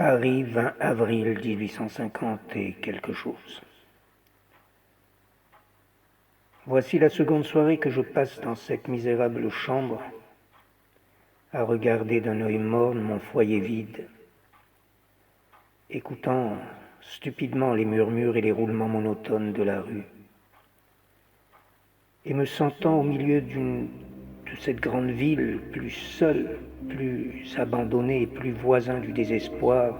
Paris, 20 avril 1850 et quelque chose. Voici la seconde soirée que je passe dans cette misérable chambre, à regarder d'un œil morne mon foyer vide, écoutant stupidement les murmures et les roulements monotones de la rue, et me sentant au milieu de cette grande ville, plus seul, plus abandonné et plus voisin du désespoir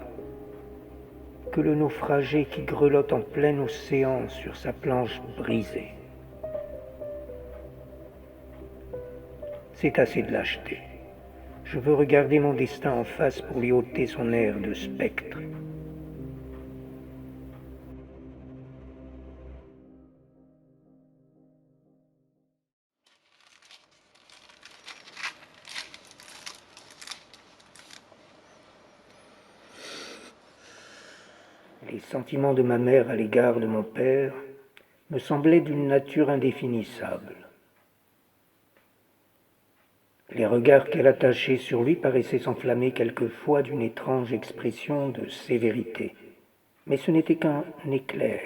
que le naufragé qui grelotte en plein océan sur sa planche brisée. C'est assez de lâcheté. Je veux regarder mon destin en face pour lui ôter son air de spectre. Les sentiments de ma mère à l'égard de mon père me semblaient d'une nature indéfinissable. Les regards qu'elle attachait sur lui paraissaient s'enflammer quelquefois d'une étrange expression de sévérité. Mais ce n'était qu'un éclair,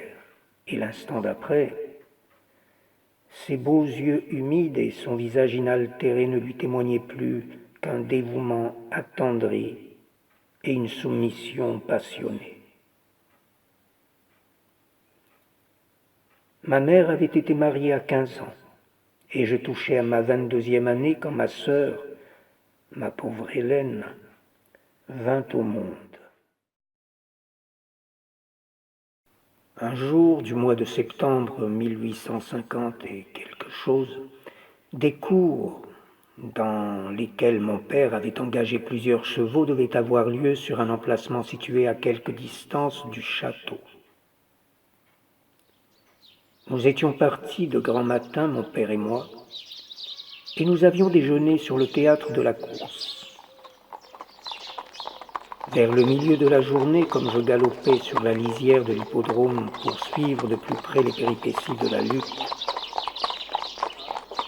et l'instant d'après, ses beaux yeux humides et son visage inaltéré ne lui témoignaient plus qu'un dévouement attendri et une soumission passionnée. Ma mère avait été mariée à 15 ans, et je touchais à ma 22e année quand ma sœur, ma pauvre Hélène, vint au monde. Un jour du mois de septembre 1850 et quelque chose, des cours dans lesquels mon père avait engagé plusieurs chevaux devaient avoir lieu sur un emplacement situé à quelque distance du château. Nous étions partis de grand matin, mon père et moi, et nous avions déjeuné sur le théâtre de la course. Vers le milieu de la journée, comme je galopais sur la lisière de l'hippodrome pour suivre de plus près les péripéties de la lutte,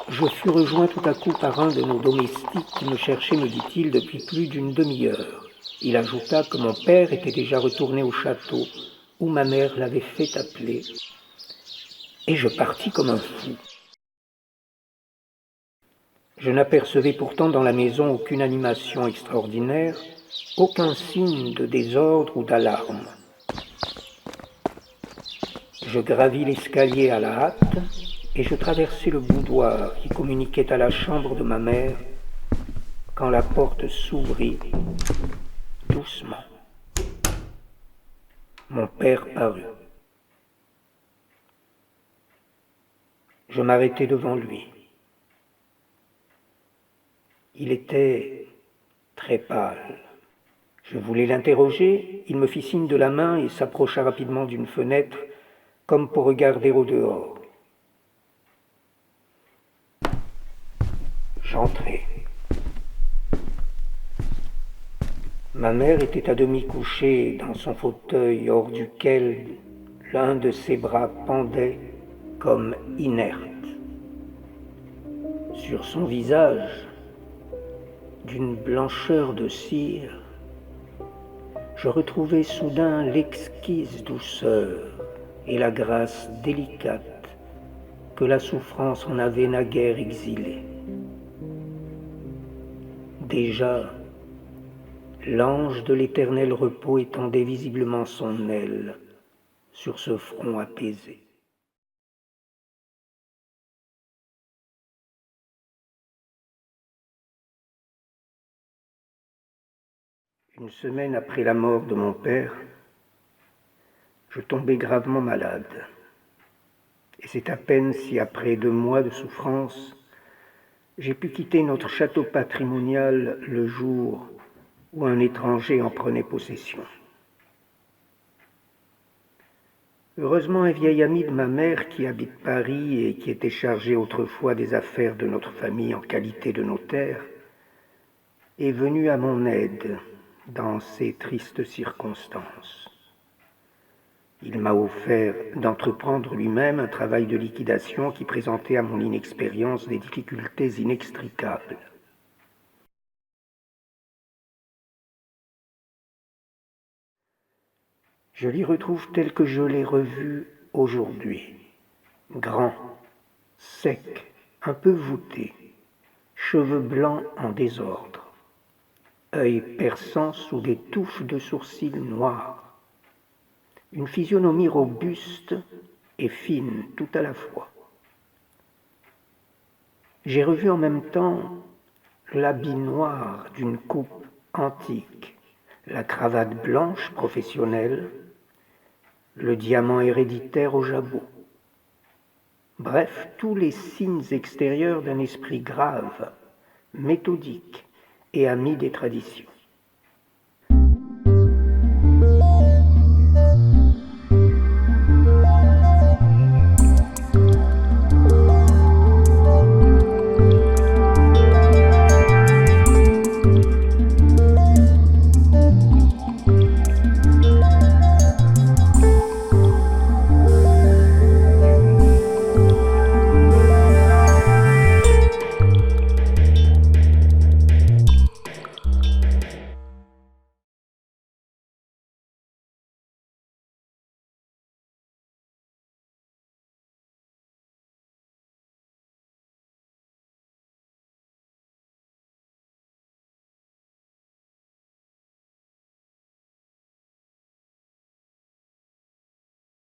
je fus rejoint tout à coup par un de nos domestiques qui me cherchait, me dit-il, depuis plus d'une demi-heure. Il ajouta que mon père était déjà retourné au château, où ma mère l'avait fait appeler, et je partis comme un fou. Je n'apercevais pourtant dans la maison aucune animation extraordinaire, aucun signe de désordre ou d'alarme. Je gravis l'escalier à la hâte et je traversai le boudoir qui communiquait à la chambre de ma mère quand la porte s'ouvrit doucement. Mon père parut. Je m'arrêtai devant lui. Il était très pâle. Je voulais l'interroger, il me fit signe de la main et s'approcha rapidement d'une fenêtre comme pour regarder au dehors. J'entrai. Ma mère était à demi couchée dans son fauteuil hors duquel l'un de ses bras pendait comme inerte. Sur son visage, d'une blancheur de cire, je retrouvai soudain l'exquise douceur et la grâce délicate que la souffrance en avait naguère exilée. Déjà, l'ange de l'éternel repos étendait visiblement son aile sur ce front apaisé. Une semaine après la mort de mon père, je tombai gravement malade. Et c'est à peine si, après 2 mois de souffrance, j'ai pu quitter notre château patrimonial le jour où un étranger en prenait possession. Heureusement, un vieil ami de ma mère qui habite Paris et qui était chargé autrefois des affaires de notre famille en qualité de notaire est venu à mon aide dans ces tristes circonstances. Il m'a offert d'entreprendre lui-même un travail de liquidation qui présentait à mon inexpérience des difficultés inextricables. Je l'y retrouve tel que je l'ai revu aujourd'hui. Grand, sec, un peu voûté, cheveux blancs en désordre, œil perçant sous des touffes de sourcils noirs, une physionomie robuste et fine tout à la fois. J'ai revu en même temps l'habit noir d'une coupe antique, la cravate blanche professionnelle, le diamant héréditaire au jabot. Bref, tous les signes extérieurs d'un esprit grave, méthodique et ami des traditions.